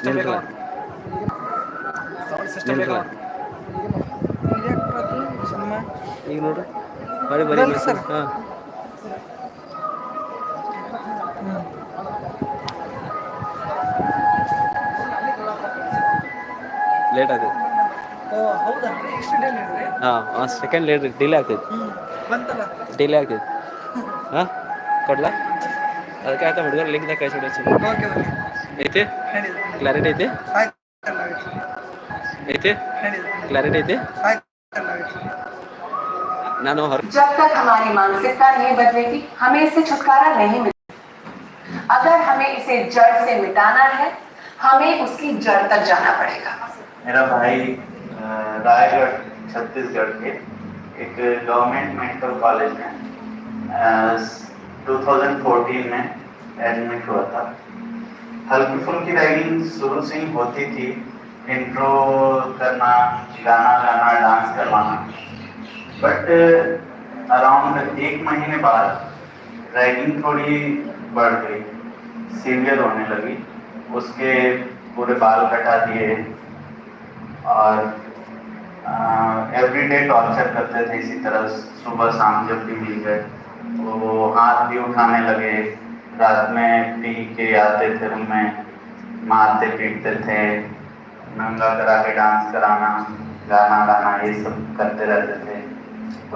ನಿಲ್ರಲ್ಲ ನಿಲ್ರಲ್ಲ ಈಗ ನೋಡ್ರಿ ಬರೀ ಬರೀ ಮೆಸೇಜ್ ಹಾಂ ಲೇಟ್ ಆಗ್ತೈತಿ ಹಾಂ ಸೆಕೆಂಡ್ ಲೇಟ್ ಡಿಲೇ ಆಗ್ತೈತಿ ಡಿಲೇ ಆಗ್ತೈತಿ ಹಾಂ ಕೊಡ್ಲಾ ಅದಕ್ಕೆ ಆಯ್ತಾ ಹುಡುಗರು ಲಿಂಕ್ದಾಗ ಕಳಿಸಿ ಐತಿ ಕ್ಲಾರಿಟಿ ಐತಿ ಐತಿ क्लैरिटी थी नानो हर जब तक हमारी मानसिकता नहीं बदलेगी हमें इससे छुटकारा नहीं मिलेगा। अगर हमें इसे जड़ से मिटाना है हमें उसकी जड़ तक जाना पड़ेगा। मेरा भाई रायगढ़ छत्तीसगढ़ के एक गवर्नमेंट मेडिकल कॉलेज में 2014 में एडमिट हुआ था। हल्की फुल्की रैगिंग शुरू से ही होती थी, इंट्रो करना, गाना गाना, डांस करवाना, बट अराउंड 1 महीने बाद रैगिंग थोड़ी बढ़ गई, सीवियर होने लगी। उसके पूरे बाल कटा दिए और एवरीडे टॉर्चर करते थे इसी तरह, सुबह शाम जब भी मिल गए वो हाथ भी उठाने लगे, रात में पी के आते थे रूम में, मारते पीटते थे, नंगा करा के डांस कराना, गाना गाना, ये सब करते रहते थे।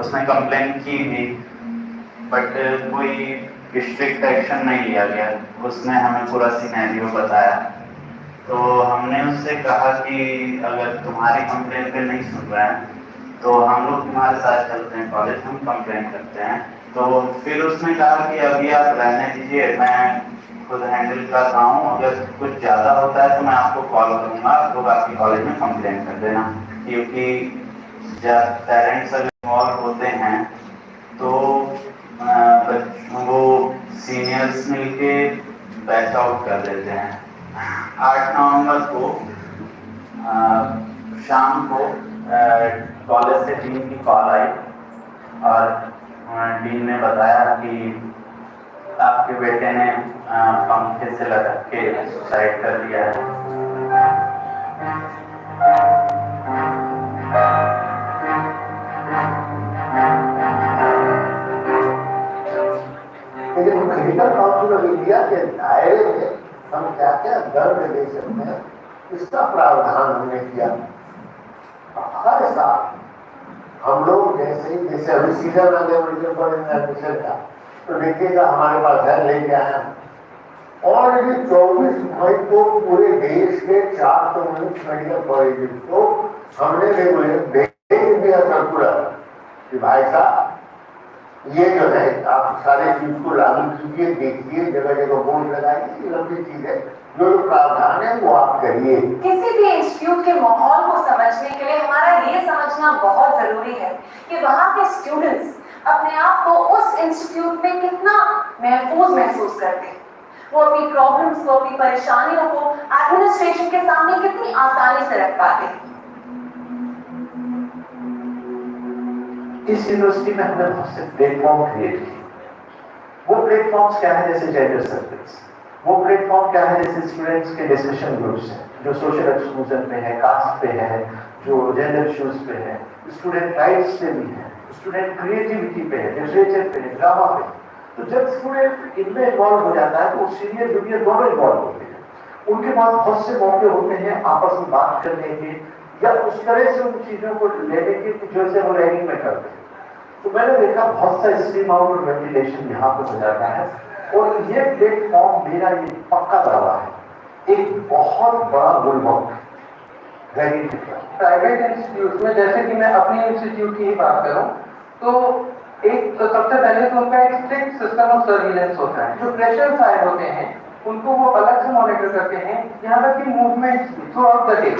उसने कंप्लेन की भी बट कोई स्ट्रिक्ट एक्शन नहीं लिया गया। उसने हमें पूरा सिनेरियो बताया तो हमने उससे कहा कि अगर तुम्हारी कंप्लेन पे नहीं सुन रहे हैं तो हम लोग तुम्हारे साथ चलते हैं कॉलेज, हम कंप्लेन करते हैं। तो फिर उसने कहा कि अभी आप रहने दीजिए, मैं खुद हैंडल कर रहा हूँ, अगर कुछ ज़्यादा होता है तो मैं आपको कॉल करूँगा, आप लोग आपकी कॉलेज में कंप्लेन कर देना। क्योंकि जब पेरेंट्स अगर इन्वॉल्व होते हैं तो वो सीनियर्स मिलके बैच आउट कर देते हैं। 8 नवंबर को शाम को कॉलेज से डीन की कॉल आई और डीन ने बताया कि आपके बेटे ने पंखे से लटक के सुसाइड कर लिया है। लेकिन मेडिकल काउंसिल ऑफ इंडिया के दायरे में हम क्या क्या दर्द ले सकते हैं, इसका प्रावधान हमने किया। हर साल हम लोग जैसे अभी सीजन आने मेडिकल कॉलेज में एडमिशन का तो देखिएगा हमारे पास घर लेके आया और ये 24 मई को पूरे देश के 4 मेडिकल कॉलेज को हमने रेगुलर भेज दिया सर्कुलर कि भाई साहब ये जो है आप सारे चीज को लागू कीजिए, देखिए, जगह जगह बोर्ड लगाइए, ये लंबी चीज है, जो प्रावधान है वो आप करिए। किसी भी इंस्टीट्यूट के माहौल को समझने के लिए हमारा ये समझना बहुत जरूरी है कि वहाँ के स्टूडेंट्स अपने आप को उस इंस्टीट्यूट में कितना महफूज महसूस करते हैं, वो अपनी प्रॉब्लम्स को, अपनी परेशानियों को एडमिनिस्ट्रेशन के सामने कितनी आसानी से रख पाते हैं। इस यूनिवर्सिटी में हमने बहुत से प्लेटफॉर्म क्रिएट किए। वो प्लेटफॉर्म्स क्या है, जैसे जेंडर सर्कल्स, वो प्लेटफॉर्म क्या है जैसे स्टूडेंट्स के डिस्कशन ग्रुप्स हैं जो सोशल एक्सक्लूजन पे है, कास्ट पे है, जो जेंडर इश्यूज पे है, स्टूडेंट राइट्स पे भी है, स्टूडेंट क्रिएटिविटी पे है, लिटरेचर पे है, ड्रामा पे। तो जब स्टूडेंट इनमें इन्वॉल्व हो जाता है तो सीनियर जूनियर दोनों इन्वॉल्व होते हैं। उनके पास बहुत से मौके होते हैं आपस में बात करने के या उस तरह से उन चीजों को लेने की जो से वो रैगिंग में करते हैं। तो मैंने देखा बहुत सा स्ट्रीम आउट और वेंटिलेशन यहाँ पे हो जाता है और ये प्लेटफॉर्म मेरा ये पक्का दावा है, एक बहुत बड़ा बुलवक प्राइवेट इंस्टीट्यूट में, जैसे कि मैं अपने इंस्टीट्यूट की ही बात करूं तो सबसे पहले तो उनका एक स्ट्रिक्ट सिस्टम ऑफ सर्विलेंस होता है। जो प्रेशर साइड होते हैं उनको वो अलग से मॉनिटर करते हैं, यहाँ तक कि movements through out the day,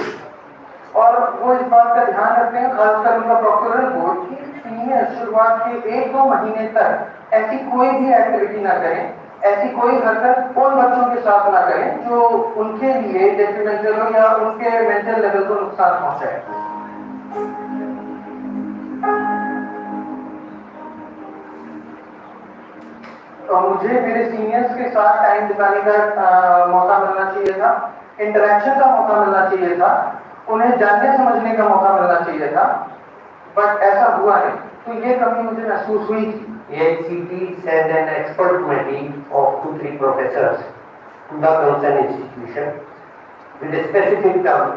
और वो इस बात का ध्यान रखते हैं, खासकर उनका प्रोक्योरल बोर्ड की सीनियर शुरुआत के 1-2 महीने तक ऐसी कोई भी एक्टिविटी ना करें, ऐसी कोई हरकत उन बच्चों के साथ ना करें जो उनके लिए डेट्रीमेंटल हो या उनके मेंटल लेवल को नुकसान पहुंचाए। तो मुझे मेरे सीनियर्स के साथ टाइम बिताने का मौका मिलना चाहिए था। इंटरेक्शन का मौका मिलना चाहिए था, उन्हें जानने समझने का मौका मिलना चाहिए था, बट ऐसा हुआ नहीं। तो ये कमी मुझे महसूस हुई थी। AICT sent an expert committee of 2-3 professors to the concerned institution with a specific term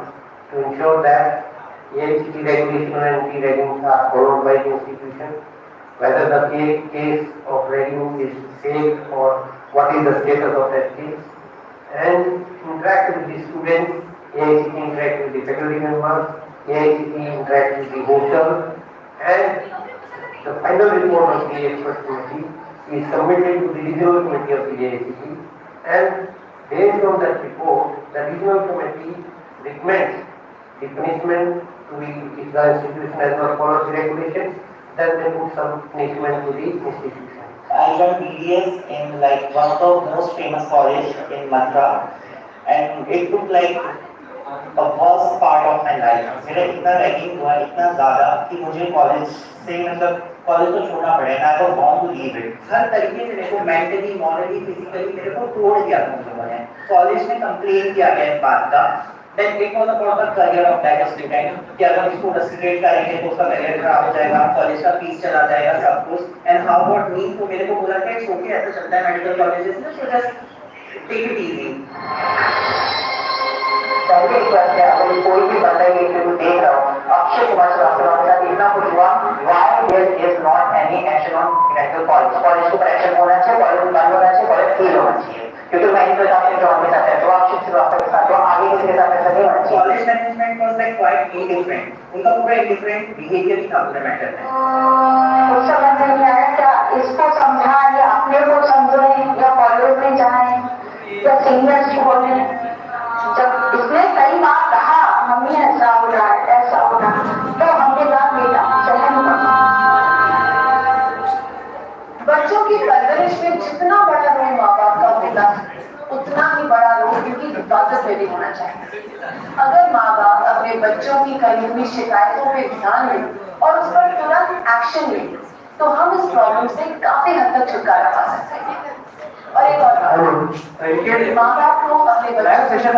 to ensure that AICT regulation and anti-ragging are followed by the institution, whether the case of ragging is safe or what is the status of that case, and interact with the students. AICT interact with the faculty members, AICT interact with the hostel, and the final report of the expert committee is submitted to the regional committee of the AICT, and based on that report, the regional committee recommends the punishment to the, if the institution has not followed the regulations, then they put some punishment to the institution. I done BDS in like one of the most famous college in Mathura, and it took like a worst part of my life. मेरा इतना ragging हुआ, इतना ज़्यादा कि मुझे college से मतलब college को छोड़ना पड़े ना, तो बॉन्ड टू लीव इट। हर तरीके से मेरे को मेंटली, मॉरली, फिजिकली मेरे को तोड़ दिया था उन लोगों ने। कॉलेज में कंप्लेन किया गया इस बात का। Then it was about the career of that student कि अगर इसको रस्टिकेट करेंगे तो उसका करियर खराब हो जाएगा, कॉलेज का फीस चला जाएगा, सब कुछ। एंड हाउ अबाउट मी, तो मेरे को बोला कि ओके ऐसा चलता है मेडिकल कॉलेजेस में, so just take it easy. पहले एक बात है, अगर कोई भी बंदा ये इंटरव्यू देख रहा हो, अक्षय कुमार श्रीवास्तव के साथ इतना कुछ हुआ, why there is not any action on medical college? College को प्रेशर होना चाहिए, कॉलेज बंद होना चाहिए, कॉलेज फील होना चाहिए, क्योंकि मेडिकल का जो हमारे साथ है, तो अक्षय श्रीवास्तव के साथ, तो आगे किसी के साथ ऐसा नहीं होना चाहिए। College management was like quite indifferent, उनका पूरा इंडिफरेंट बिहेवियर ही था पूरे मैटर में। कुछ समझ नहीं आया, क्या इसको समझाएं या अपने को समझाएं या कॉलेज में जाएं या सीनियर्स को बोलें? जब इसने कई बार कहा मम्मी ऐसा हो रहा है, ऐसा हो रहा है, तो हमने कहा बेटा सहन करो। बच्चों की परवरिश में जितना बड़ा रोल माँ बाप का होगा, उतना ही बड़ा रोल उनकी हिफाजत में भी होना चाहिए। अगर माँ बाप अपने बच्चों की करी हुई शिकायतों पे ध्यान दें और उस पर तुरंत एक्शन लें, तो हम इस प्रॉब्लम से काफी हद तक छुटकारा पा सकते हैं। और एक और बात, माँ बाप को अपने बच्चों से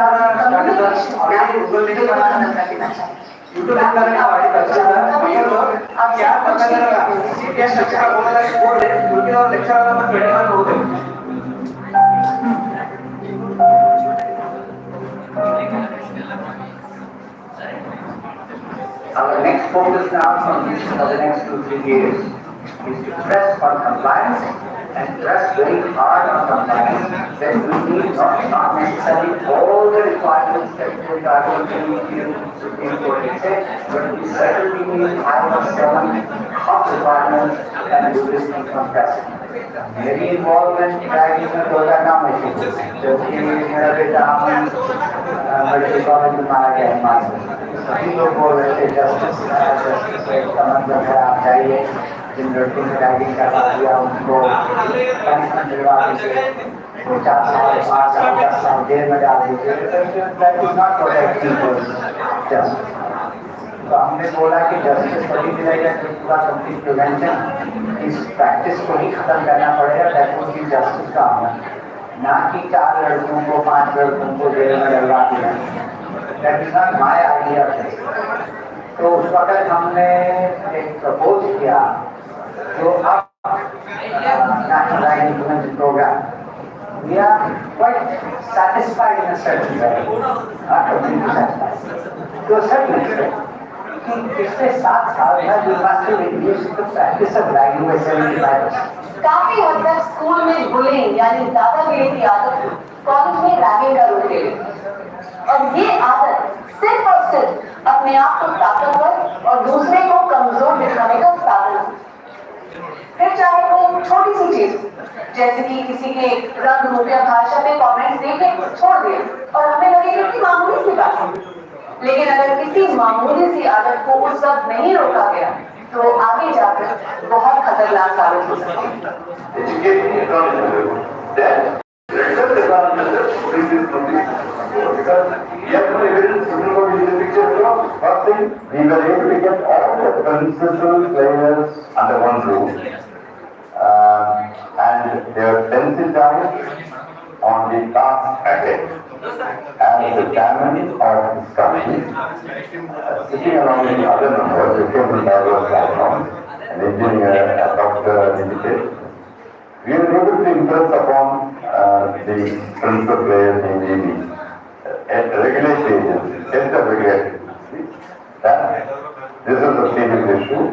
Our next focus now for the next 2-3 years is to press on compliance and press very hard on compliance. That we need not necessarily all the requirements that we are going to need Supreme Court said, but we certainly need 5 or 7 hot requirements and do this thing from pressing. मेरी involvement driving में दो का काम है, क्योंकि मेरा बेटा medical college में मारा गया हिमाचल। सभी लोग बोल रहे थे जस्टिस का मतलब है आप जाइए, जिन लड़कों ने ड्राइविंग करवा दिया उनको पेंशन दिलवा दीजिए, 4 साल 5 साल 10 साल जेल में डाल दीजिए। That is not protect peoples justice. तो हमने बोला कि जस्टिस तभी मिलेगा कि पूरा कंप्लीट प्रिवेंशन इस प्रैक्टिस को ही खत्म करना पड़ेगा। दैट वुड बी जस्टिस का आना, ना कि 4 लड़कों को 5 लड़कों को जेल में डलवा दिया। That is not my idea. तो उस वक्त हमने एक प्रपोज किया जो अब national right implementation program, we are quite satisfied in a certain way, not completely satisfied, to a certain extent. पिछले 7 साल में we must have reduced the practice of ragging by 75%. काफी हद तक स्कूल में बुलिंग यानी दादागिरी की आदत कॉलेज में रैगिंग का रूप ले ली, और ये आदत सिर्फ और सिर्फ अपने आप को ताकतवर और दूसरे को कमजोर दिखाने का साधन है। फिर चाहे वो छोटी सी चीज जैसे कि किसी के रंग रूप या भाषा पे कमेंट्स देके छोड़ दिए और हमें लगे कि मामूली सी बात है, लेकिन अगर किसी मामूली सी आदत को उस वक्त नहीं रोका गया तो आगे जाकर बहुत खतरनाक साबित हो सकता and their pencil diet on the task ahead. As the chairman of this company, sitting along with the other members, the table diverse background, an engineer, a doctor, an educator, we were able to impress upon the principal players in the regulatory agency, center regulatory agency, that this is a serious issue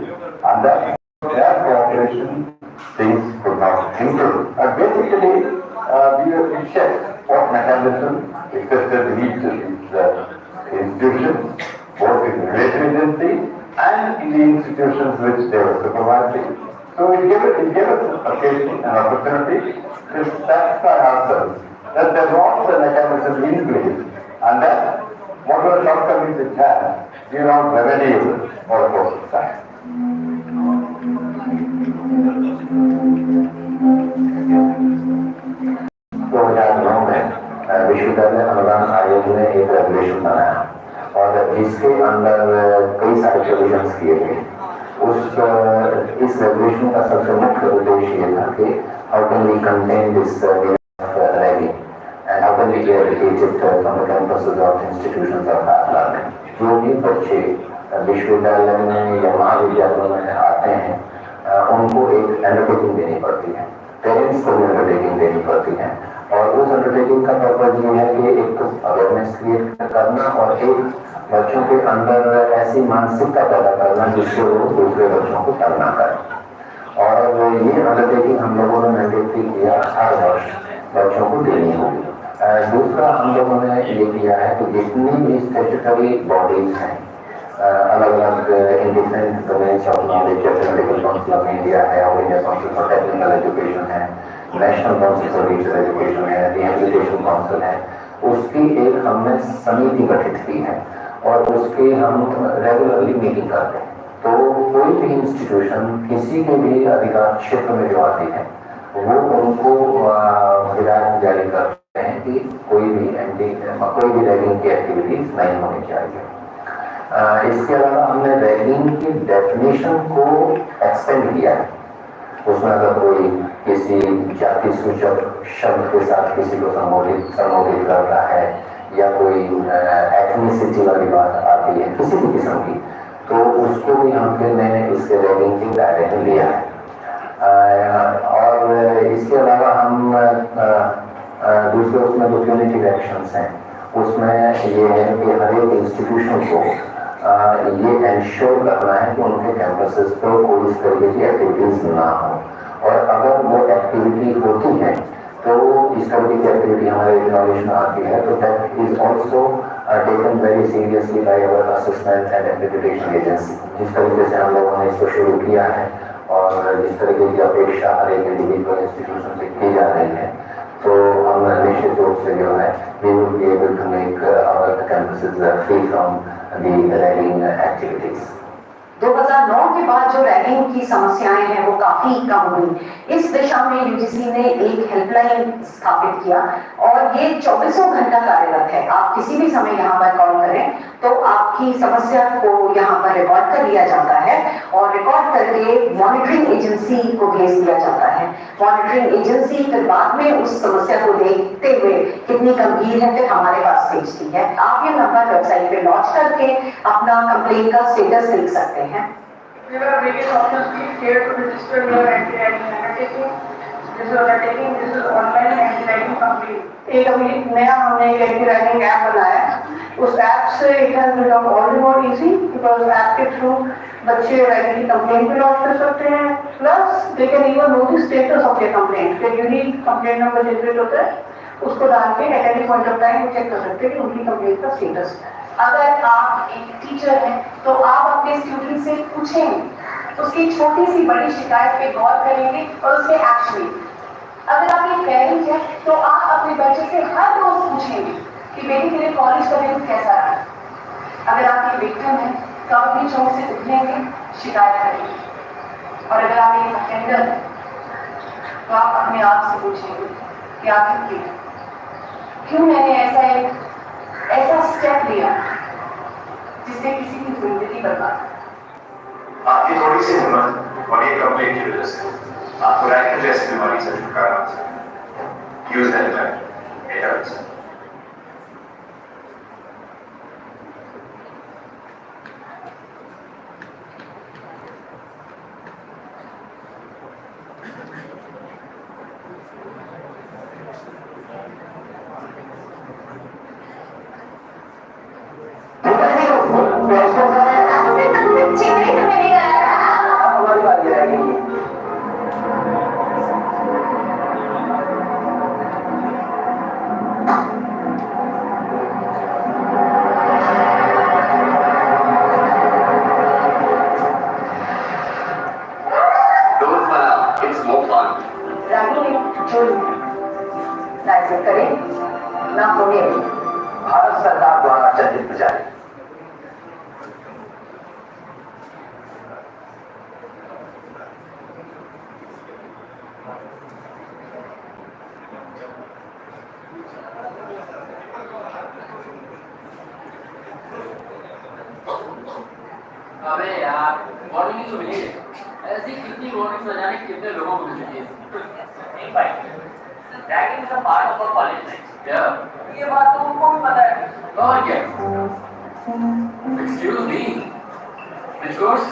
and that their cooperation things could not improve. Basically, we have to check what mechanism existed in each of these institutions, both in the regulatory agency and in the institutions which they were supervising. So it gave us occasion an opportunity to satisfy ourselves that there was a mechanism in place and that whatever shortcomings it had, we are not remediable for a course of time. विश्वविद्यालय अनुदान आयोग ने एक regulation बनाया और जिसके अंदर कई सारे प्रोविजंस किए गए। इस रेगुलेशन का सबसे मुख्य उद्देश्य ये था कि how can we contain this ragging and how can we educate it from the campuses of institutions of higher learning. जो भी बच्चे विश्वविद्यालय में या महाविद्यालयों में आते हैं उनको एक अंडरटेकिंग देनी पड़ती है, पेरेंट्स को भी अंडरटेकिंग देनी पड़ती है और उस अंडरटेकिंग का पर्पज ये है कि एक तो अवेयरनेस क्रिएट करना और एक बच्चों के अंदर ऐसी मानसिकता पैदा करना जिससे वो दूसरे बच्चों को करना करें। और ये अंडरटेकिंग हम लोगों ने मैंडेटरी किया हर वर्ष बच्चों को देनी होगी। दूसरा हम लोगों ने ये किया है कि जितनी भी स्टैट्यूटरी बॉडीज हैं अलग अलग in different domains of knowledge, जैसे मेडिकल काउंसिल ऑफ इंडिया है, all India council for technical education है, national council for teacher education है, रिहेबिलिटेशन काउंसिल है, उसकी एक हमने समिति गठित की है और उसकी हम रेगुलरली मीटिंग करते हैं। तो कोई भी इंस्टीट्यूशन किसी के भी अधिकार क्षेत्र में जो आती है वो उनको हिदायत जारी करते हैं कि कोई भी रैगिंग की एक्टिविटीज नहीं होनी चाहिए। इसके अलावा हमने रैगिंग की डेफिनेशन को एक्सटेंड किया है। उसमें अगर कोई किसी जाति सूचक शब्द के साथ किसी को संबोधित करता है या कोई एथनिसिटी वाली बात आती है किसी भी किस्म की, तो उसको भी हमने इसके रैगिंग के दायरे में लिया है। और इसके अलावा हम दूसरे उसमें जो प्यूनिटिव एक्शंस हैं उसमें ये है कि हर एक इंस्टीट्यूशन को ये एंश्योर करना है कि उनके कैंपसेस पर कोई इस तरीके की एक्टिविटीज ना हो और अगर वो एक्टिविटी होती है तो इस तरीके की एक्टिविटी हमारे नॉलेज में आती है तो that is also taken very seriously by our assessment and accreditation agency. जिस तरीके से हम लोगों ने इसको शुरू किया है और जिस तरीके की अपेक्षा हर एक इंडिविजुअल इंस्टीट्यूशन से की जा रही है, तो हम निश्चित रूप से जो है we will be able to make our campuses free from the ragging activities. 2009 के बाद जो रैगिंग की समस्याएं हैं वो काफी कम हुई। इस दिशा में यूजीसी ने एक हेल्पलाइन स्थापित किया और ये 24 घंटा कार्यरत है। आप किसी भी समय यहाँ पर कॉल करें तो आपकी समस्या को यहाँ पर रिकॉर्ड कर लिया जाता है और रिकॉर्ड करके मॉनिटरिंग एजेंसी को भेज दिया जाता है। मॉनिटरिंग एजेंसी फिर बाद में उस समस्या को देखते हुए कितनी गंभीर है फिर हमारे पास भेजती है। आप ये नंबर वेबसाइट पे लॉन्च करके अपना कंप्लेन का स्टेटस देख सकते हैं। There are various options. Click here to register your anti-ragging undertaking. This is undertaking. This is online anti-ragging complaint. एक अभी नया हमने एक anti-ragging ऐप बनाया है। उस ऐप से it has become all the more easy because app के थ्रू बच्चे रैगिंग की कंप्लेंट भी लॉन्च कर सकते हैं। Plus they can even know the status of their complaint. फिर यूनिक कंप्लेंट नंबर जनरेट होता है, उसको डाल के at any point of time check कर सकते हैं कि उनकी कंप्लेंट का स्टेटस है। अगर आप एक टीचर हैं तो आप अपने स्टूडेंट से पूछेंगे, उसकी छोटी सी बड़ी शिकायत पे गौर करेंगे और उसके एक्शन लेंगे। अगर आप एक पेरेंट हैं तो आप अपने बच्चे से हर रोज पूछेंगे कि बेटी तेरे कॉलेज का दिन कैसा रहा। अगर आप एक विक्टिम हैं तो आप अपनी चौक से उठेंगे, शिकायत करेंगे। और अगर आप एक अफेंडर हैं तो आप अपने आप से पूछेंगे कि आखिर क्यों मैंने ऐसा स्टेप लिया जिससे किसी की जिंदगी बर्बाद। आपकी थोड़ी सी हिम्मत और ये कंप्लेंट की वजह से आपको रैगिंग जैसी बीमारी से छुटकारा मिल सकता है। Use that. सके। हमारी बात ये रहेगी। Don't smile, it's more fun. करें ना होने भारत सरकार द्वारा चर्चित जारी। अबे यार वार्निंग तो मिली है। ऐसी कितनी वार्निंग न जाने कितने लोगों को मिल चुकी है। नहीं भाई, ragging is a part of our college life. ये बात तो उनको भी पता है। और क्या? Excuse me, which course?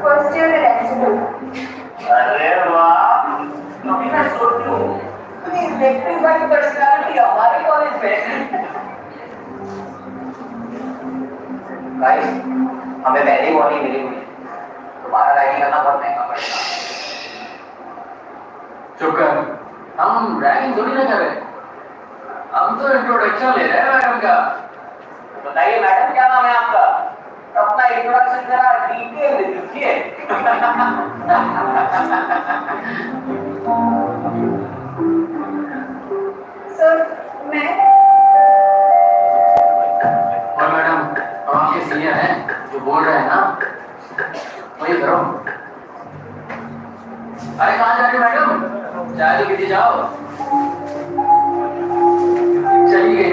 First year electrical. अरे वाह, कभी मैं सोचती हूँ इलेक्ट्रिक वाली पर्सनालिटी हमारे कॉलेज में। गाइस, हमें पहली वार्निंग मिली हुई है, दोबारा रैगिंग करना बहुत महंगा पड़ेगा। चुप कर, हम रैगिंग थोड़ी ना कर रहे, हम तो इंट्रोडक्शन ले रहे हैं मैडम का। बताइए मैडम, क्या नाम है आपका? अपना इंट्रोडक्शन जरा डिटेल में दीजिए। सर मैं और मैडम, हम आपके सीनियर हैं, जो बोल रहे हैं ना वही करो। अरे कहाँ जा रही हो मैडम? चाय तो पीती जाओ। चली गई।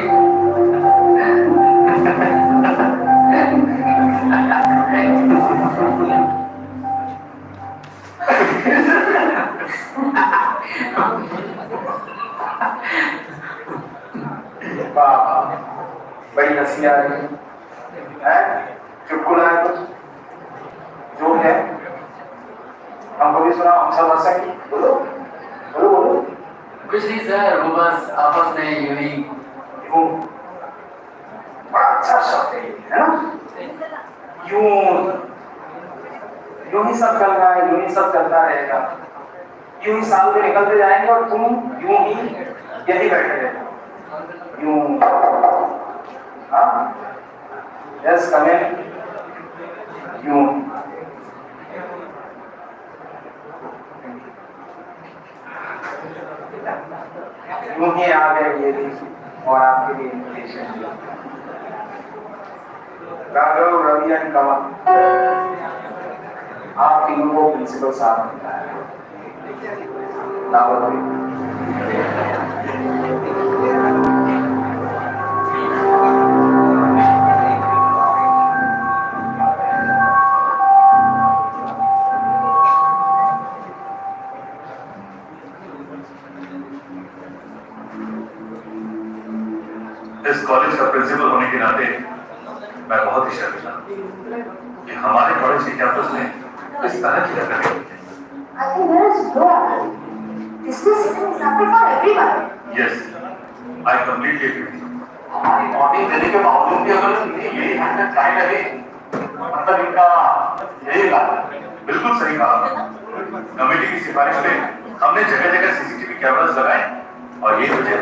बड़ी हंसी आ रही है, चुटकुला है कुछ जो है, हमको भी सुना, हम सब हंस सकी। बोलो बोलो बोलो। कुछ नहीं सर, वो बस आपस में यूं ही। बड़ा अच्छा शब्द है ना, यूं यूं ही सब चल रहा है, यूं ही सब चलता रहेगा, यूं ही साल के निकलते जाएंगे और तुम यूं ही यही बैठे रहे यूं। हाँ, यस कम इन, यूं यूं ही आ गए ये भी, और आपके लिए इन्विटेशन। राघव, रवि एंड कमल, आप तीनों को प्रिंसिपल साहब ने बताया। दावत हुई। इस कॉलेज का प्रिंसिपल होने के नाते मैं बहुत ही शर्मिंदा कि हमारे कॉलेज के कैंपस में इस तरह की हरकतें होती हैं। I think there is no other. This is an example for everyone. Yes, I completely agree with you. हमारी वार्निंग देने के बावजूद भी अगर यही हरकत जारी रही, मतलब इनका यही इलाज। बिल्कुल सही कहा। कमेटी की सिफारिश पे हमने जगह जगह सीसीटीवी कैमरास लगाए और यही वजह है।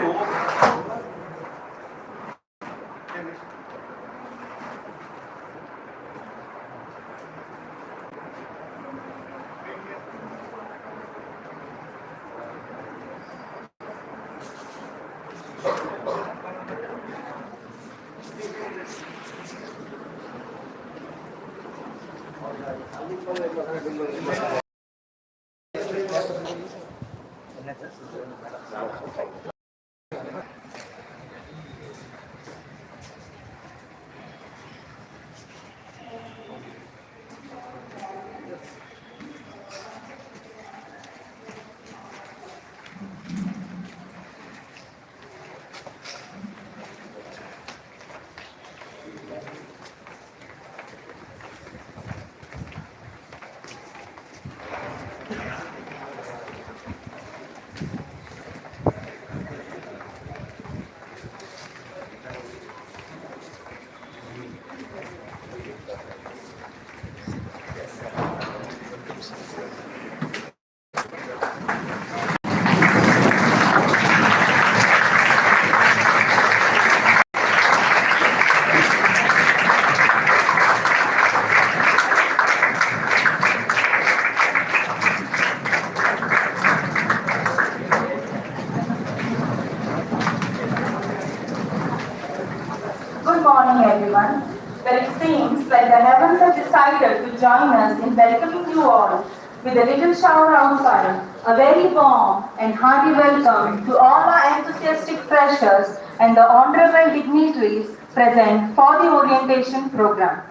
everyone. Well, it seems like the heavens have decided to join us in welcoming you all with a little shower outside. A very warm and hearty welcome to all our enthusiastic freshers and the honorable dignitaries present for the orientation program.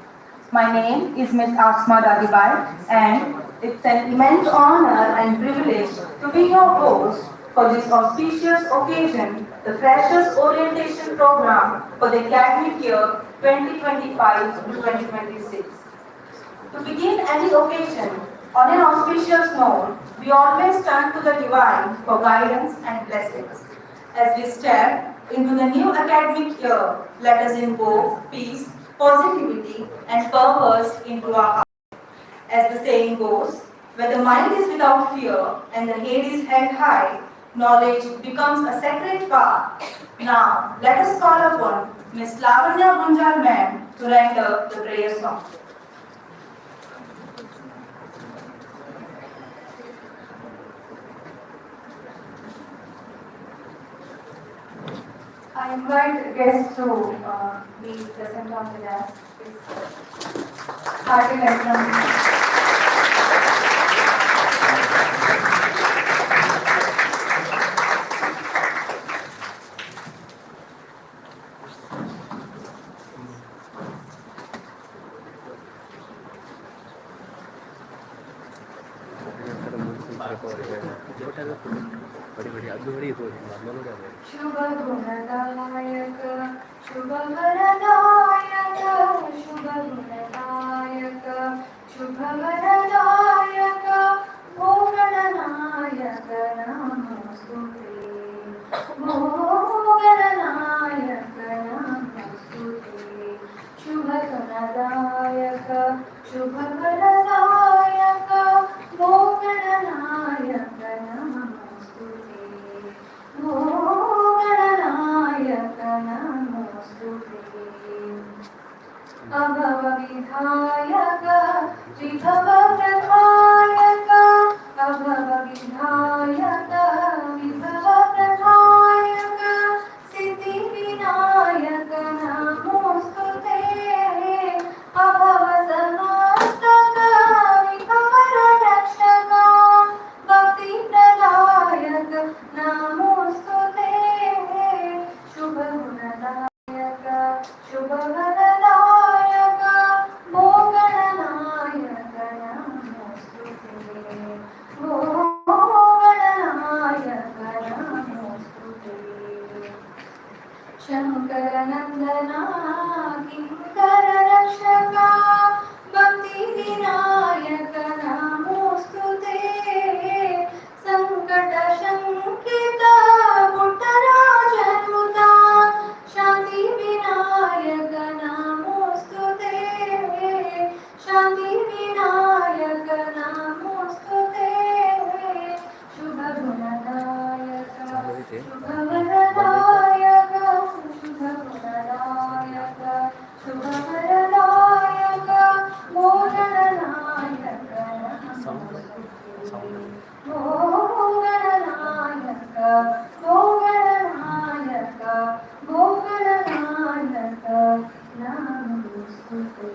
My name is Miss Asma Dadibai, and it's an immense honor and privilege to be your host for this auspicious occasion, the Freshers Orientation Program for the academic year 2025 to 2026. To begin any occasion, on an auspicious note, we always turn to the divine for guidance and blessings. As we step into the new academic year, let us invoke peace, positivity, and purpose into our hearts. As the saying goes, where the mind is without fear and the head is held high, knowledge becomes a sacred path. Now, let us call upon Miss Lavanya Gunjal ma'am to render the prayer song. I invite guests to be present on the dais. Hearty welcome. शुभ गुणदायक शुभ वरदायक शुभ गुणदायक शुभ वरदायक भो गणनायक नमोस्तुते भो गणनायक नमोस्तुते शुभ गुणदायक शुभ वरदायक भो गणनायक नमोस्तुते भो गणनायक नमोस्तुते अभव विधायक विभव प्रधायक अभव विधायक विभव प्रधायक सिद्धि विनायक नमोस्तुते अभव समास्तक विभव रक्षक भक्ति प्रदायक नमोस्तुते शुभ गुणदायक शुभ वरदायक भो गणनायक नमोस्तुते भो गणनायक नमोस्तुते शंकर नंदना किंकर रक्षका भक्ति विनायक नमोस्तुते संकट शंकित पुटराजनुता शांति विनायक नमोस्तुते शांति विनायक नमोस्तुते शुभ गुणदायक शुभ वरदायक शुभ गुणदायक शुभ वरदायक भो गणनायक नमोस्तुते भो गणनायक भो गणनायक भो गणनायक नमोस्तुते.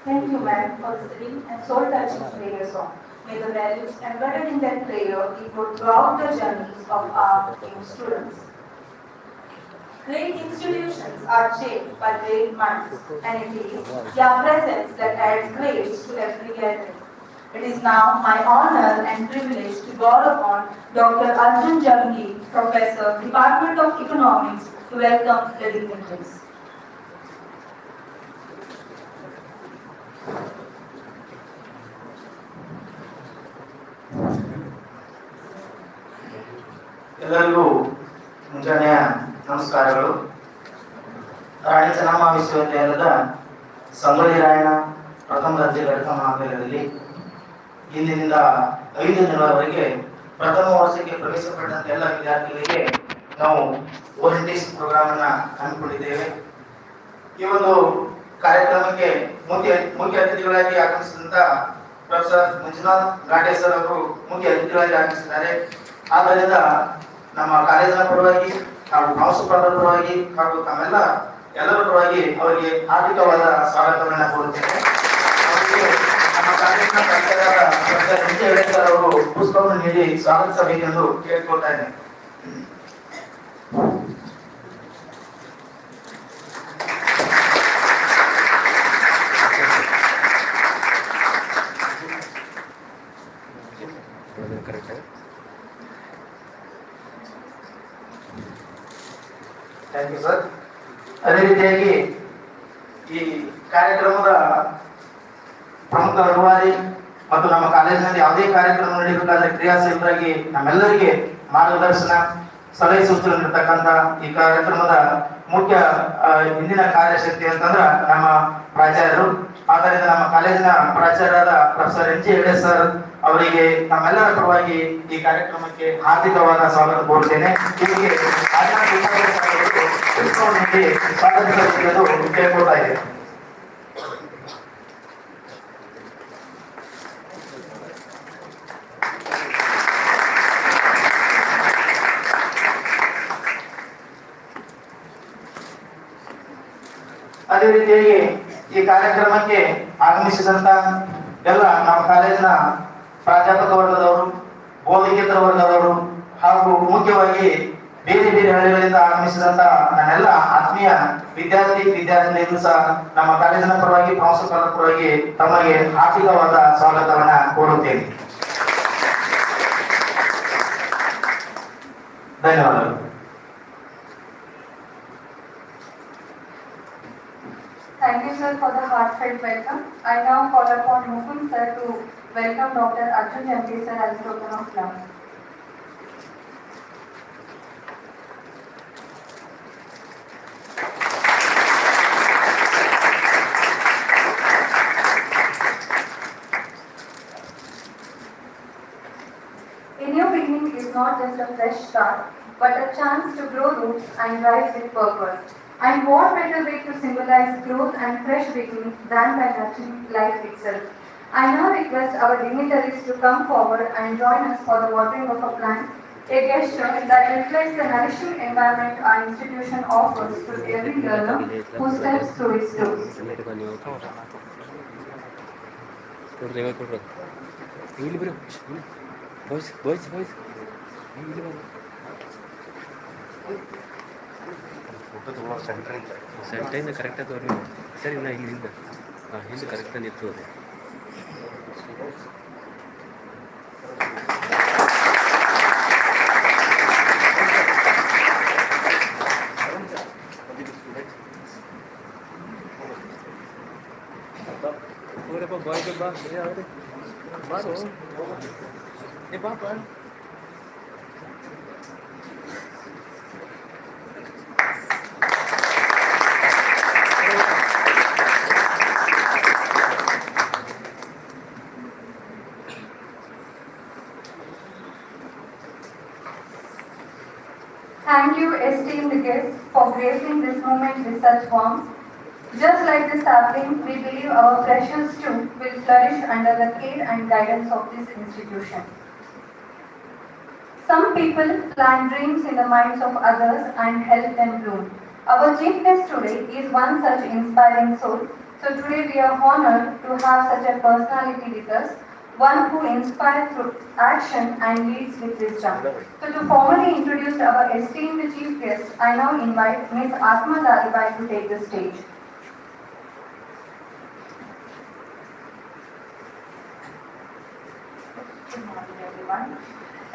Thank you, ma'am, for the serene and soul-touching prayer song. May the values embedded in that prayer echo throughout the journeys of our young students. Great institutions are shaped by great minds, and it is their presence that adds grace to every gathering. It is now my honor and privilege to call upon Dr. Arjun Janagouda, Professor, Department of Economics, to welcome the dignitaries. ಎಲ್ಲರಿಗೂ ಮುಂಜಾನೆಯ ನಮಸ್ಕಾರಗಳು. ರಾಣಿ ಚೆನ್ನಮ್ಮ ವಿಶ್ವವಿದ್ಯಾಲಯದ ಸಂಗೊಳ್ಳಿ ರಾಯಣ್ಣ ಪ್ರಥಮ ದರ್ಜೆ ಗಣಿತ ಮಹಾವಿದ್ಯಾಲಯದಲ್ಲಿ ಇಂದಿನಿಂದ 5 ದಿನಗಳವರೆಗೆ ಪ್ರಥಮ ವರ್ಷಕ್ಕೆ ಪ್ರವೇಶ ಪಡೆದಂತ ಎಲ್ಲ ವಿದ್ಯಾರ್ಥಿಗಳಿಗೆ ನಾವು ಓರಿಯಂಟೇಷನ್ ಪ್ರೋಗ್ರಾಮ್ ಅನ್ನ ಹಮ್ಮಿಕೊಂಡಿದ್ದೇವೆ. ಈ ಒಂದು ಕಾರ್ಯಕ್ರಮಕ್ಕೆ ಮುಖ್ಯ ಅತಿಥಿಗಳಾಗಿ ಆಗಮಿಸಿದಂತ ಪ್ರೊಫೆಸರ್ ಮಂಜುನಾಥ್ ಘಾಟೆ ಸರ್ ಅವರು ಮುಖ್ಯ ಅತಿಥಿಗಳಾಗಿ ಆಗಮಿಸಿದ್ದಾರೆ. ಆದ್ದರಿಂದ ನಮ್ಮ ಕಾಲೇಜಿನ ಪರವಾಗಿ ಹಾಗೂ ಪ್ರಾಂಶುಪಾಲರ ಪರವಾಗಿ ಹಾಗೂ ಎಲ್ಲರ ಪರವಾಗಿ ಅವರಿಗೆ ಆರ್ಥಿಕವಾದ ಸ್ವಾಗತವನ್ನು ಕೋರುತ್ತೇನೆ. ಅವರಿಗೆ ನಮ್ಮ ಕಾಲೇಜಿನ ಪ್ರಾಚಾರ್ಯರಾದ ಡಾಕ್ಟರ್ ಎಂ.ಕೆ. ಅವರು ಪುಷ್ಪವನ್ನು ನೀಡಿ ಸ್ವಾಗತಿಸಬೇಕೆಂದು ಕೇಳಿಕೊಳ್ತಾ ಇದ್ದೇನೆ. Thank you sir. ಅದೇ ರೀತಿಯಾಗಿ ಈ ಕಾರ್ಯಕ್ರಮದ ಪ್ರಮುಖ ರೂವಾರಿ ಮತ್ತು ನಮ್ಮ ಕಾಲೇಜಿನಲ್ಲಿ ಯಾವುದೇ ಕಾರ್ಯಕ್ರಮ ನಡೆಯಬೇಕಾದ್ರೆ ಕ್ರಿಯಾಶೀಲರಾಗಿ ನಮ್ಮೆಲ್ಲರಿಗೆ ಮಾರ್ಗದರ್ಶನ ಸಲಹೆ ಸೂಚನೆ ನೀಡತಕ್ಕಂಥ ಈ ಕಾರ್ಯಕ್ರಮದ ಮುಖ್ಯ ಹಿಂದಿನ ಕಾರ್ಯಶಕ್ತಿ ಅಂತಂದ್ರ ನಮ್ಮ ಪ್ರಾಚಾರ್ಯರು. ಆದ್ದರಿಂದ ನಮ್ಮ ಕಾಲೇಜಿನ ಪ್ರಾಚಾರ್ಯರಾದ ಪ್ರೊಫೆಸರ್ ಎಂ.ಜಿ. ಸರ್ ಅವರಿಗೆ ನಮ್ಮೆಲ್ಲರ ಪರವಾಗಿ ಈ ಕಾರ್ಯಕ್ರಮಕ್ಕೆ ಹಾರ್ದಿಕವಾದ ಸ್ವಾಗತ ಕೋರುತ್ತೇನೆ. ಹೀಗೆ ಸ್ವಾಗತಿಸಬೇಕೆಂದು ಕೇಳ್ಕೊಳ್ತಾ ಇದ್ದೇನೆ. ಅದೇ ರೀತಿಯಾಗಿ ಈ ಕಾರ್ಯಕ್ರಮಕ್ಕೆ ಆಗಮಿಸಿದಂತ ಎಲ್ಲ ನಮ್ಮ ಕಾಲೇಜಿನ ಪ್ರಾಧ್ಯಾಪಕ ವರ್ಗದವರು, ಬೋಧಕೇತರ ವರ್ಗದವರು ಹಾಗೂ ಮುಖ್ಯವಾಗಿ ಬೇರೆ ಬೇರೆ ಹಳ್ಳಿಗಳಿಂದ ಆಗಮಿಸಿದಂತ ನನ್ನೆಲ್ಲ ಆತ್ಮೀಯ ವಿದ್ಯಾರ್ಥಿನಿಯರು ಸಹ ನಮ್ಮ ಕಾಲೇಜಿನ ಪರವಾಗಿ ಪ್ರಾಂಶುಪಾಲರ ಪರವಾಗಿ ತಮಗೆ ಹಾರ್ದಿಕವಾದ ಸ್ವಾಗತವನ್ನ ಕೋರುತ್ತೇನೆ. ಧನ್ಯವಾದಗಳು. Thank you, sir, for the heartfelt welcome. I now call upon Mukund sir to welcome Dr. Arjun Janagouda sir as token of love. A new beginning is not just a fresh start, but a chance to grow roots and rise with purpose. And what better way to symbolize growth and fresh beginnings than by nurturing life itself. I now request our dignitaries to come forward and join us for the watering of a plant, a gesture that reflects the nourishing environment our institution offers to every learner who steps through its doors. ಸೆಂಟೈನ್ ಕರೆಕ್ಟಾಗಿ ತೋರಿ ಸರಿ ಇನ್ನು ಹಿಂದೆ ಹಿಂದೆ ಕರೆಕ್ಟಾಗಿ ನಿಂತು ಬಾಯ್ ಬಾ ಬಾ Thank you, esteemed guests, for gracing this moment with such warmth. Just like the sapling, we believe our freshers too will flourish under the care and guidance of this institution. Some people plant dreams in the minds of others and help them bloom. Our chief guest today is one such inspiring soul. So today we are honored to have such a personality with us, one who inspires through action and leads with wisdom. So to formally introduce our esteemed chief guest, I now invite Ms. Atma Dalibai to take the stage. Good morning, everyone.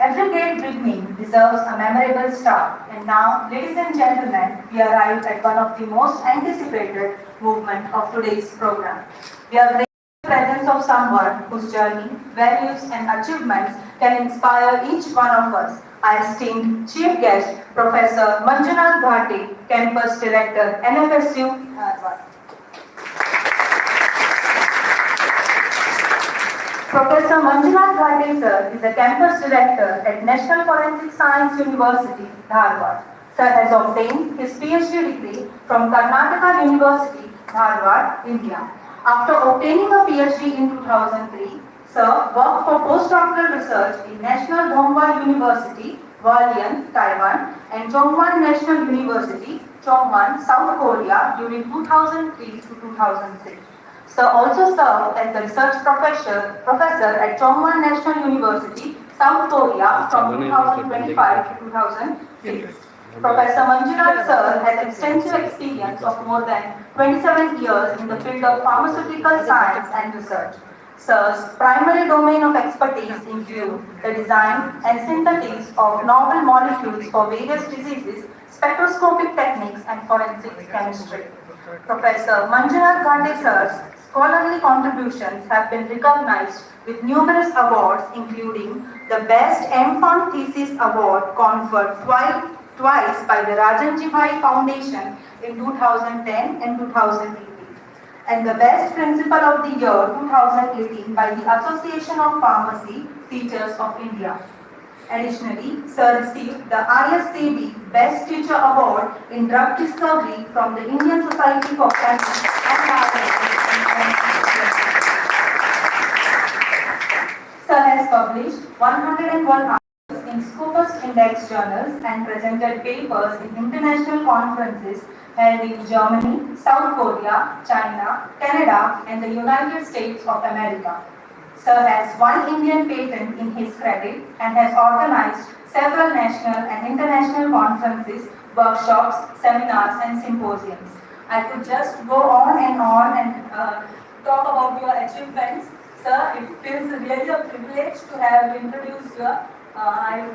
Every great beginning deserves a memorable start. And now, ladies and gentlemen, we arrive at one of the most anticipated movement of today's program. We are grateful for the presence of someone whose journey, values and achievements can inspire each one of us. Our esteemed chief guest, Professor Manjunath Bhate, Campus Director, NFSU, Dharwad. Professor Manjunath Bhate sir is a campus director at National Forensic Science University, Dharwad. Sir has obtained his PhD degree from Karnataka University, Dharwad, India. After obtaining a PhD in 2003, Sir worked for postdoctoral research in National Dongwon University, Hualien, Taiwan, and Chongwon National University, Chongwon, South Korea during 2003 to 2006. Sir also served as the research professor at Chongwon National University, South Korea from 2025 to 2006. Professor Manjunath sir has extensive experience of more than 27 years in the field of pharmaceutical science and research. Sir's primary domain of expertise include the design and synthesis of novel molecules for various diseases, spectroscopic techniques, and forensic chemistry. Professor Manjunath Gandhi sir's scholarly contributions have been recognized with numerous awards, including the Best M.Pharm Thesis Award conferred twice by the Rajanji Bhai Foundation in 2010 and 2018, and the Best Principal of the Year 2018 by the Association of Pharmacy Teachers of India. Additionally, Sir received the ISCB Best Teacher Award in Drug Discovery from the Indian Society for Chemistry and Biology. Sir has published 101 articles in Scopus Index journals and presented papers in international conferences held in Germany, South Korea, China, Canada, and the United States of America. Sir has one Indian patent in his credit and has organized several national and international conferences, workshops, seminars, and symposiums. I could just go on and talk about your achievements. Sir, it feels really a privilege to have introduced you. I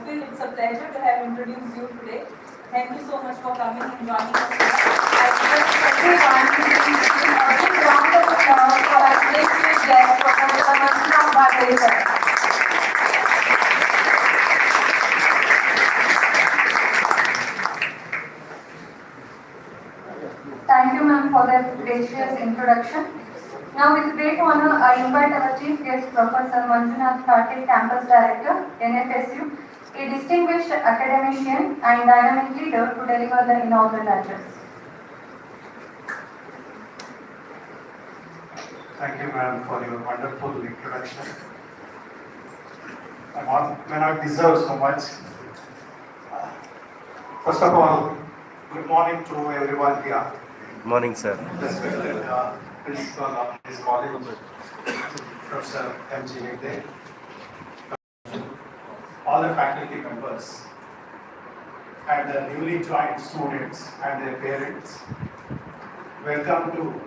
feel it's a pleasure to have introduced you today. Thank you so much for coming and joining us here. I request everyone to give a big round of applause for our distinguished guest, Professor Manjunath Gandhi sir. Thank you, ma'am, for that gracious introduction. Now, with great honor, I invite our chief guest, Professor Manjunath Gandhi, Campus Director, NFSU, a distinguished academician and dynamic leader, to deliver the inaugural address. Thank you, ma'am, for your wonderful introduction. I may not deserve so much. First of all, good morning to everyone here. Good morning, sir. Respected principal of this college, Professor M.G. Hegde, all the faculty members, and the newly joined students and their parents. Welcome to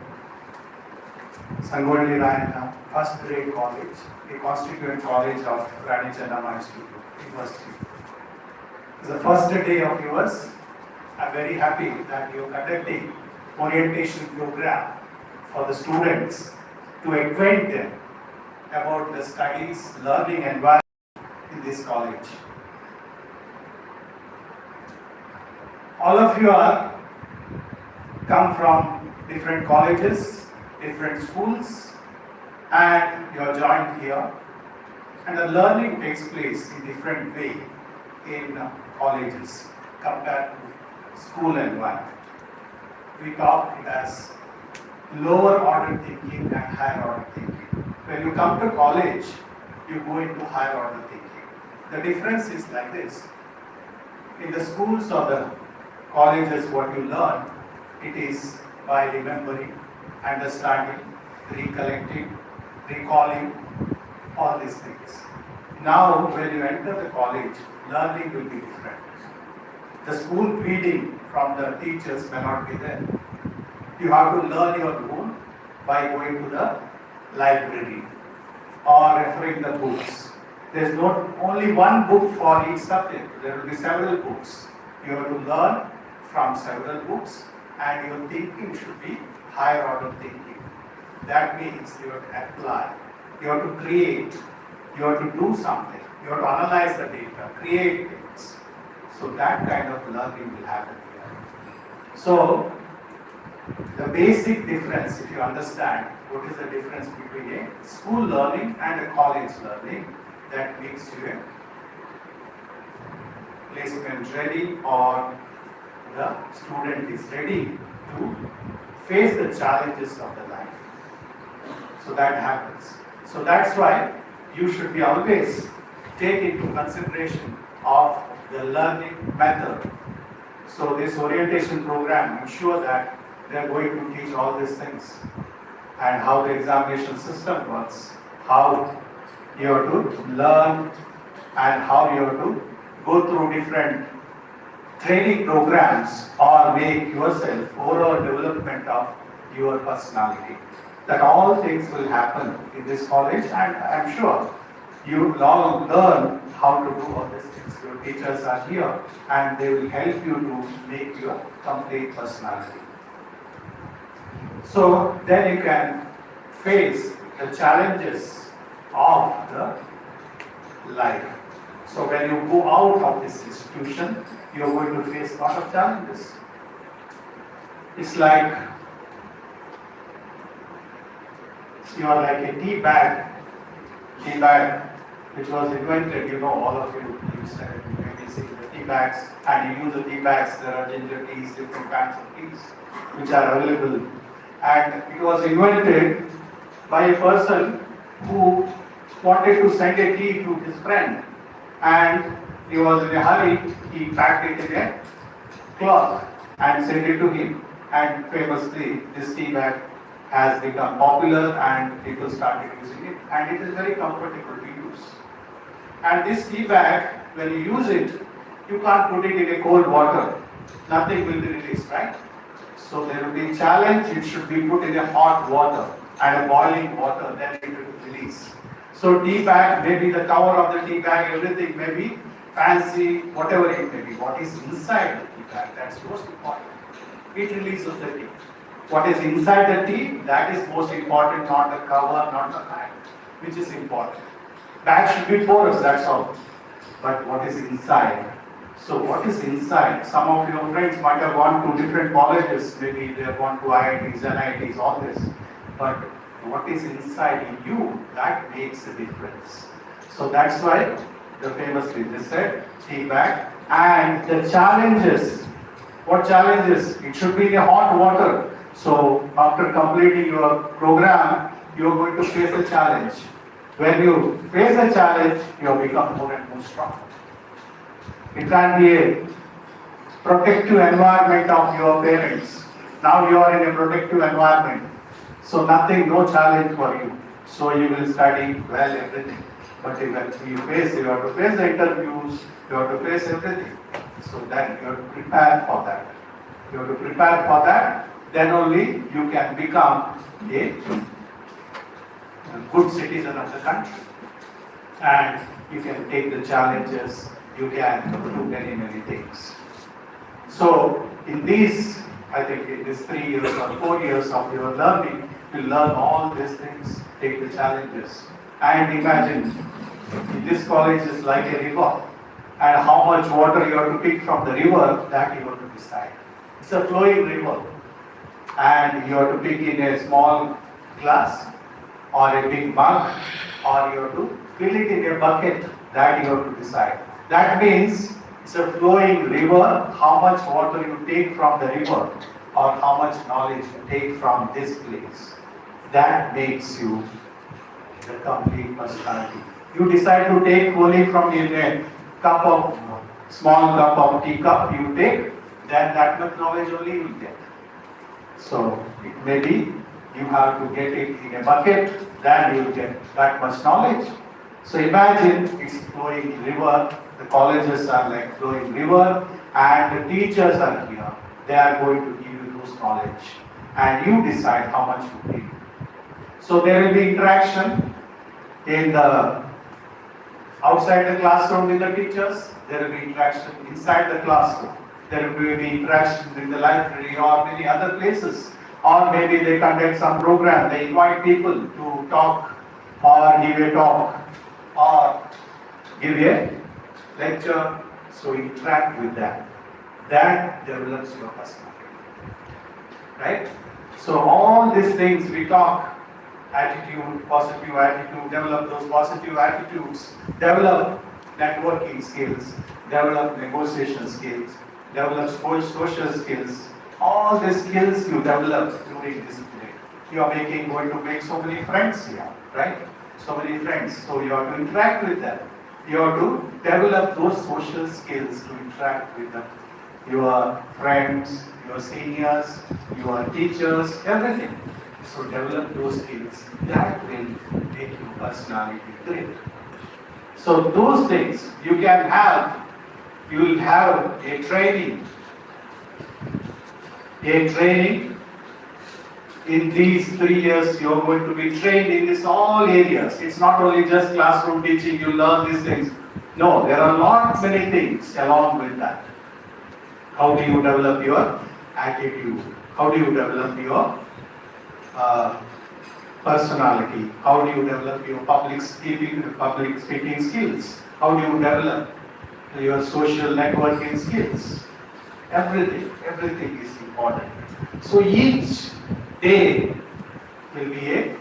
Sangolli Rayana First Grade College, a constituent college of Rani Chennamma University. It's the first day of yours. I'm very happy that you're conducting orientation program for the students to acquaint them about the studies, learning environment in this college. All of you are come from different colleges, different schools, and you are joined here, and the learning takes place in different way in colleges compared to school environment. We talk it as lower order thinking and higher order thinking. When you come to college, you go into higher order thinking. The difference is like this. In the schools or the colleges, what you learn, it is by remembering, understanding, recollecting, recalling, all these things. Now, when you enter the college, learning will be different. The school reading from the teachers may not be there. You have to learn your own by going to the library or referring the books. There is not only one book for each subject. There will be several books. You have to learn from several books, and your thinking should be higher order thinking. That means you have to apply, you have to create, you have to do something, you have to analyze the data, create things. So that kind of learning will happen here. So the basic difference, if you understand what is the difference between a school learning and a college learning, that makes you a placement ready, or the student is ready to face the challenges of the life. So that happens. So that's why you should be always take into consideration of the learning method. So this orientation program ensure that they are going to teach all these things and how the examination system works, how you have to learn and how you have to go through different training programs or make yourself overall development of your personality. That all things will happen in this college, and I'm sure you will all learn how to do all these things. Your teachers are here and they will help you to make your complete personality. So then you can face the challenges of the life. So when you go out of this institution, you are going to face a lot of challenges. It's like you are like a tea bag which was invented, all of you use maybe see the tea bags, and you use the tea bags, there are ginger teas, different kinds of teas which are available. And it was invented by a person who wanted to send a tea to his friend, and he was in a hurry, he packed it in a cloth and sent it to him, and famously this tea bag has become popular and people started using it, and it is very comfortable to use. And this tea bag, when you use it, you can't put it in a cold water, nothing will be released, right? So there will be a challenge, it should be put in a hot water and a boiling water, then it will release. So tea bag, maybe the cover of the tea bag, everything may be fancy, whatever it may be. What is inside the tea bag, that's most important. It releases the tea. What is inside the tea, that is most important, not the cover, not the bag, which is important. Bag should be porous, that's all. But what is inside? So what is inside? Some of your friends might have gone to different colleges, maybe they have gone to IITs, NITs, all this. But what is inside you, that makes a difference. So that's why the famously they said, tea bag. And the challenges, what challenges? It should be in a hot water. So after completing your program, you are going to face a challenge. When you face a challenge, you have become more and more strong. It can be a protective environment of your parents. Now you are in a protective environment. So nothing, no challenge for you. So you will study well everything. But you have to face the interviews, you have to face everything. So that you have to prepare for that. You have to prepare for that. Then only you can become a good citizen of the country. And you can take the challenges, you can do many, many things. So in these, I think in these 3 years or 4 years of your learning, you learn all these things, take the challenges. And imagine, this college is like a river, and how much water you have to pick from the river, that you have to decide. It's a flowing river, and you have to pick in a small glass, or a big mug, or you have to fill it in a bucket, that you have to decide. That means it's a flowing river, how much water you take from the river, or how much knowledge you take from this place. That makes you the complete personality. You decide to take only from a small cup of teacup you take, then that much knowledge only you will get. So it may be you have to get it in a bucket, then you will get that much knowledge. So imagine it's flowing river, the colleges are like flowing river, and the teachers are here. They are going to give you those knowledge, and you decide how much you take. So there will be interaction in the outside the classroom with the teachers, there will be interaction inside the classroom, there will be interaction in the library or many other places, or maybe they conduct some program, they invite people to talk or give a talk or give a lecture, so interact with them. That develops your personality, right? So all these things we talk, attitude, positive attitude, develop those positive attitudes, develop networking skills, develop negotiation skills, develop social skills. All the skills you develop during this period. You are going to make so many friends here, right? so many friends, so you have to interact with them. You have to develop those social skills to interact with them. Your friends, your seniors, your teachers, everything. So develop those skills. That will make your personality great. So those things you can have, you will have a training in these 3 years. You are going to be trained in this all areas. It's not only just classroom teaching, you learn these things. No, there are not many things along with that. How do you develop your attitude? How do you develop your personality? How do you develop your public speaking skills? How do you develop your social networking skills? Everything is important. So each day will be a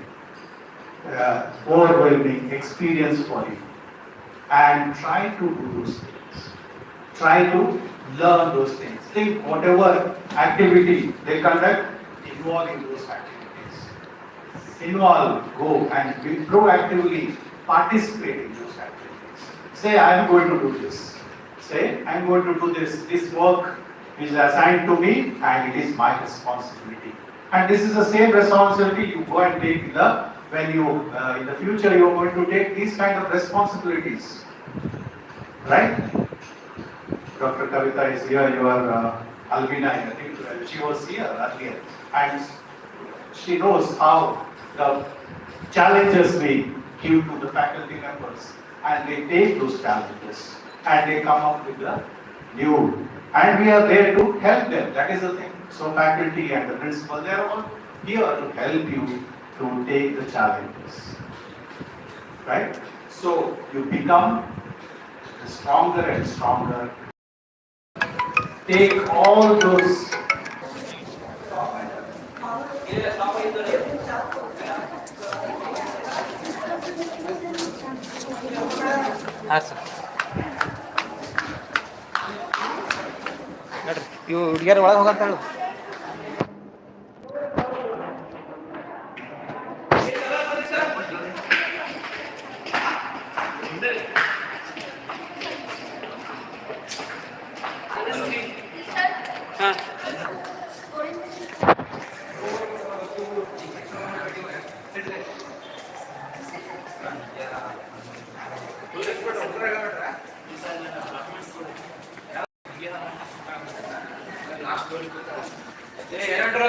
overwhelming experience for you. And try to do those things. Try to learn those things. Think whatever activity they conduct, involve in those activities. Involve, go and proactively participate in those activities. Say, I am going to do this. Say, I am going to do this. This work is assigned to me and it is my responsibility. And this is the same responsibility you go and take when you, in the future, you are going to take these kind of responsibilities. Right? Dr. Kavita is here, your alumni, I think she was here earlier. And she knows how the challenges we give to the faculty members. And they take those challenges and they come up with the new. And we are there to help them. That is the thing. So faculty and the principal, they are all here to help you to take the challenges. Right? So you become stronger and stronger. Take all those. ಇವು ಹುಡುಗಿಯರ ಒಳಗೆ ಹೋಗಂತಾಳು. ಏ ಏನಂಟ್ರ